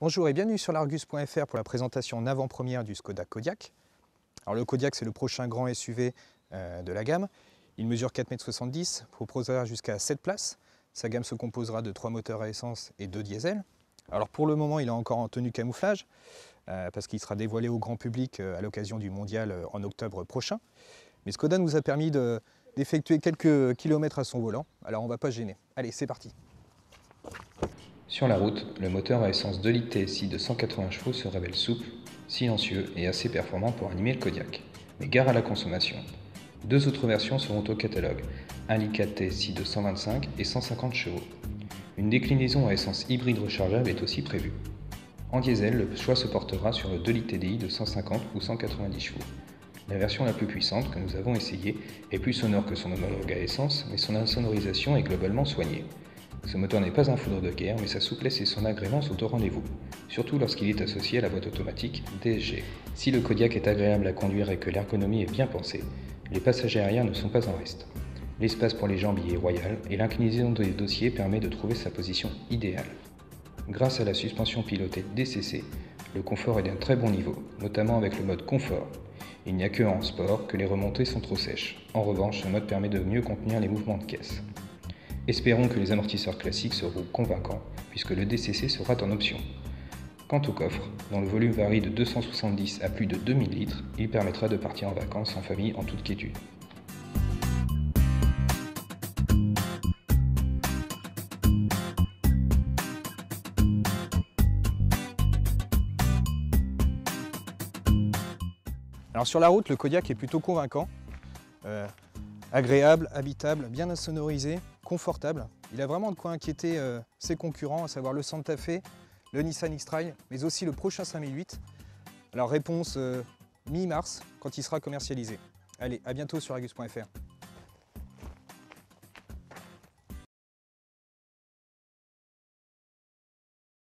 Bonjour et bienvenue sur l'Argus.fr pour la présentation en avant-première du Skoda Kodiaq. Alors le Kodiaq, c'est le prochain grand SUV de la gamme. Il mesure 4,70 m, proposera jusqu'à 7 places. Sa gamme se composera de 3 moteurs à essence et 2 diesel. Alors pour le moment, il est encore en tenue camouflage parce qu'il sera dévoilé au grand public à l'occasion du mondial en octobre prochain. Mais Skoda nous a permis d'effectuer quelques kilomètres à son volant, alors on ne va pas se gêner. Allez, c'est parti! Sur la route, le moteur à essence 2 litres TSI de 180 chevaux se révèle souple, silencieux et assez performant pour animer le Kodiaq. Mais gare à la consommation. Deux autres versions seront au catalogue, 1 litre 4 TSI de 125 et 150 chevaux. Une déclinaison à essence hybride rechargeable est aussi prévue. En diesel, le choix se portera sur le 2 litres TDI de 150 ou 190 chevaux. La version la plus puissante que nous avons essayée est plus sonore que son homologue à essence, mais son insonorisation est globalement soignée. Ce moteur n'est pas un foudre de guerre, mais sa souplesse et son agrément sont au rendez-vous, surtout lorsqu'il est associé à la boîte automatique DSG. Si le Kodiaq est agréable à conduire et que l'ergonomie est bien pensée, les passagers arrière ne sont pas en reste. L'espace pour les jambes y est royal et l'inclinaison des dossiers permet de trouver sa position idéale. Grâce à la suspension pilotée DCC, le confort est d'un très bon niveau, notamment avec le mode confort. Il n'y a que en sport que les remontées sont trop sèches. En revanche, ce mode permet de mieux contenir les mouvements de caisse. Espérons que les amortisseurs classiques seront convaincants, puisque le DCC sera en option. Quant au coffre, dont le volume varie de 270 à plus de 2000 litres, il permettra de partir en vacances en famille en toute quiétude. Alors sur la route, le Kodiaq est plutôt convaincant. Agréable, habitable, bien insonorisé, confortable. Il a vraiment de quoi inquiéter ses concurrents, à savoir le Santa Fe, le Nissan X-Trail, mais aussi le prochain 5008. Alors réponse mi-mars, quand il sera commercialisé. Allez, à bientôt sur Argus.fr.